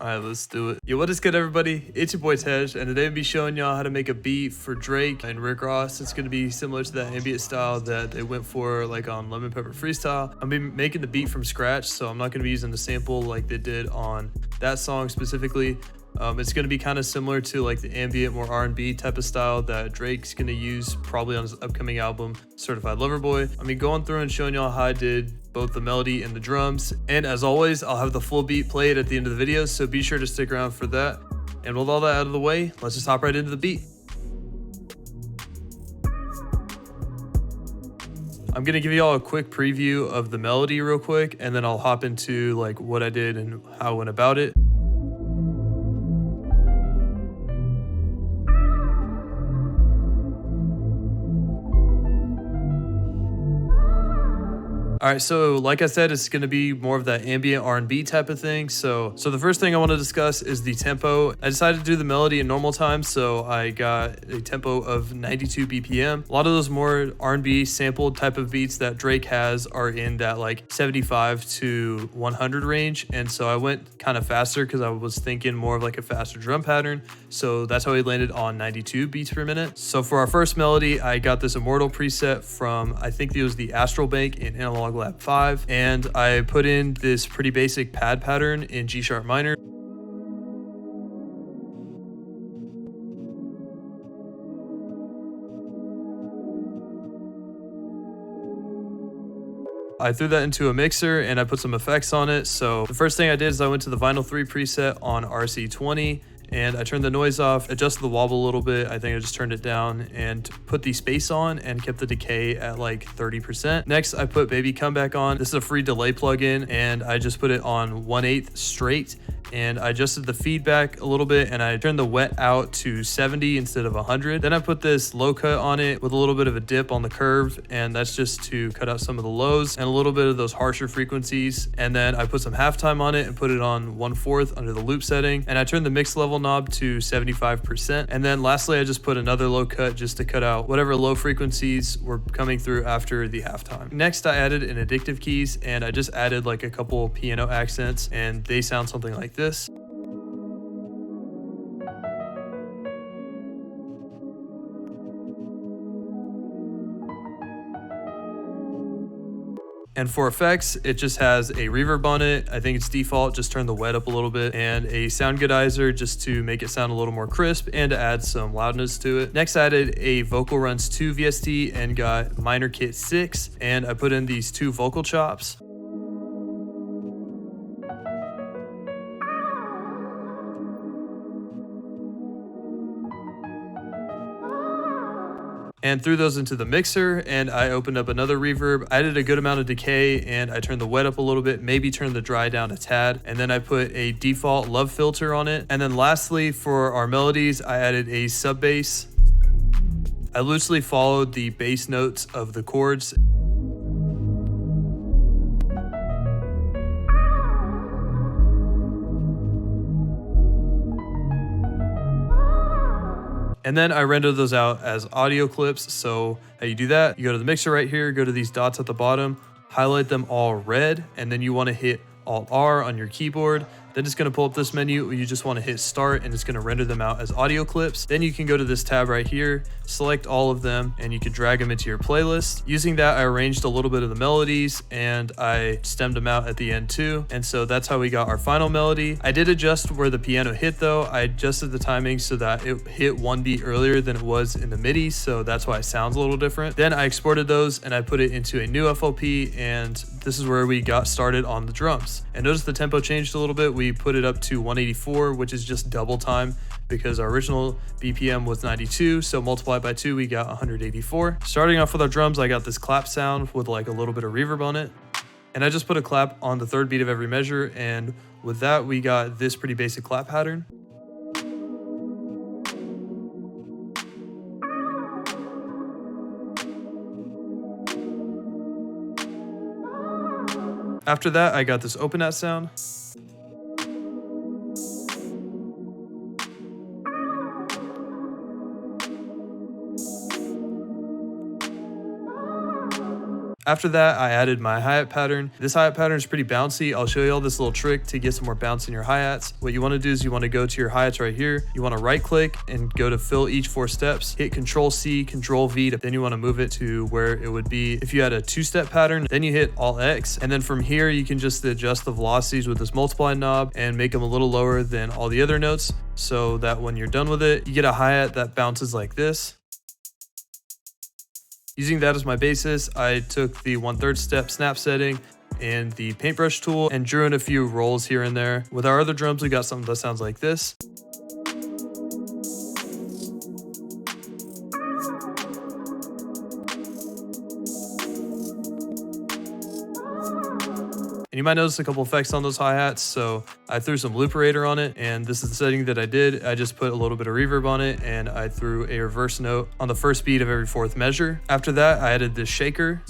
Alright, let's do it. Yo, what is good, everybody? It's your boy Tej, and today I'll be showing y'all how to make a beat for Drake and Rick Ross. It's gonna be similar to that ambient style that they went for like on Lemon Pepper Freestyle. I'm gonna be making the beat from scratch, so I'm not gonna be using the sample like they did on that song specifically. It's going to be kind of similar to like the ambient, more R&B type of style that Drake's going to use probably on his upcoming album, Certified Lover Boy. I mean, going through and showing y'all how I did both the melody and the drums. And as always, I'll have the full beat played at the end of the video, so be sure to stick around for that. And with all that out of the way, let's just hop right into the beat. I'm going to give y'all a quick preview of the melody real quick, and then I'll hop into like what I did and how I went about it. All right, so like I said, it's going to be more of that ambient R&B type of thing. So the first thing I want to discuss is the tempo. I decided to do the melody in normal time, so I got a tempo of 92 BPM. A lot of those more R&B sampled type of beats that Drake has are in that like 75 to 100 range, and so I went kind of faster because I was thinking more of like a faster drum pattern. So that's how we landed on 92 beats per minute. So for our first melody, I got this Immortal preset from, I think it was the Astral Bank in Analog Lab 5, and I put in this pretty basic pad pattern in G sharp minor. I threw that into a mixer and I put some effects on it. So the first thing I did is I went to the Vinyl 3 preset on RC20, and I turned the noise off, adjusted the wobble a little bit. I think I just turned it down and put the space on and kept the decay at like 30%. Next, I put Baby Come Back on. This is a free delay plugin, and I just put it on 1/8 straight. And I adjusted the feedback a little bit, and I turned the wet out to 70 instead of 100. Then I put this low cut on it with a little bit of a dip on the curve, and that's just to cut out some of the lows and a little bit of those harsher frequencies. And then I put some halftime on it and put it on 1/4 under the loop setting, and I turned the mix level knob to 75%. And then lastly, I just put another low cut just to cut out whatever low frequencies were coming through after the halftime. Next, I added an addictive keys, and I just added like a couple piano accents, and they sound something like this. And for effects, it just has a reverb on it. I think it's default, just turn the wet up a little bit, and a sound goodizer just to make it sound a little more crisp and to add some loudness to it. Next, I added a Vocal Runs 2 VST and got Minor Kit 6, and I put in these 2 vocal chops. And threw those into the mixer, and I opened up another reverb. I added a good amount of decay, and I turned the wet up a little bit, maybe turned the dry down a tad, and then I put a default love filter on it. And then lastly, for our melodies, I added a sub bass. I loosely followed the bass notes of the chords. And then I render those out as audio clips. So how you do that, you go to the mixer right here, go to these dots at the bottom, highlight them all red, and then you want to hit Alt-R on your keyboard. Then it's going to pull up this menu. You just want to hit start, and it's going to render them out as audio clips. Then you can go to this tab right here, select all of them, and you can drag them into your playlist. Using that, I arranged a little bit of the melodies, and I stemmed them out at the end too. And so that's how we got our final melody. I did adjust where the piano hit though. I adjusted the timing so that it hit 1 beat earlier than it was in the MIDI, so that's why it sounds a little different. Then I exported those and I put it into a new FLP, and this is where we got started on the drums. And notice the tempo changed a little bit. We put it up to 184, which is just double time because our original BPM was 92, so multiplied by 2, we got 184. Starting off with our drums, I got this clap sound with like a little bit of reverb on it. And I just put a clap on the 3rd beat of every measure, and with that, we got this pretty basic clap pattern. After that, I got this open at sound. After that, I added my hi-hat pattern. This hi-hat pattern is pretty bouncy. I'll show you all this little trick to get some more bounce in your hi-hats. What you want to do is you want to go to your hi-hats right here. You want to right click and go to fill each 4 steps, hit Control C, Control V, then you want to move it to where it would be if you had a 2-step pattern. Then you hit Alt X, and then from here you can just adjust the velocities with this multiply knob and make them a little lower than all the other notes, so that when you're done with it, you get a hi-hat that bounces like this. Using that as my basis, I took the 1/3 step snap setting and the paintbrush tool and drew in a few rolls here and there. With our other drums, we got something that sounds like this. And you might notice a couple effects on those hi-hats, so I threw some looperator on it, and this is the setting that I did. I just put a little bit of reverb on it, and I threw a reverse note on the first beat of every 4th measure. After that, I added this shaker.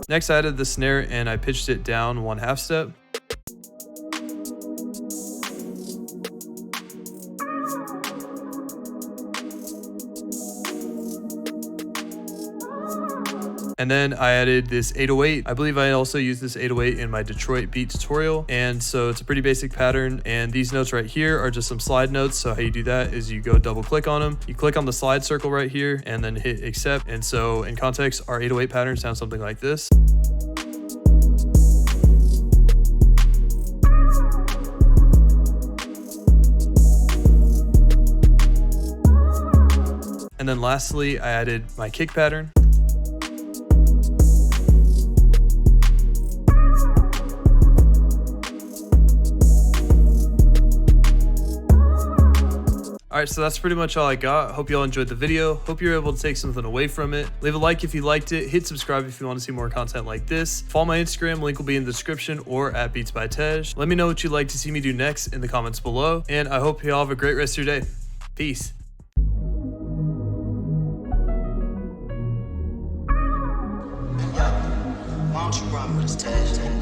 Next, I added the snare, and I pitched it down 1/2 step. And then I added this 808. I believe I also used this 808 in my Detroit beat tutorial. And so it's a pretty basic pattern. And these notes right here are just some slide notes. So how you do that is you go double click on them. You click on the slide circle right here and then hit accept. And so in context, our 808 pattern sounds something like this. And then lastly, I added my kick pattern. Alright, so that's pretty much all I got. Hope you all enjoyed the video. Hope you're able to take something away from it. Leave a like if you liked it. Hit subscribe if you want to see more content like this. Follow my Instagram, link will be in the description, or at beatsbytej. Let me know what you'd like to see me do next in the comments below. And I hope you all have a great rest of your day. Peace. Why don't you run with this Tej?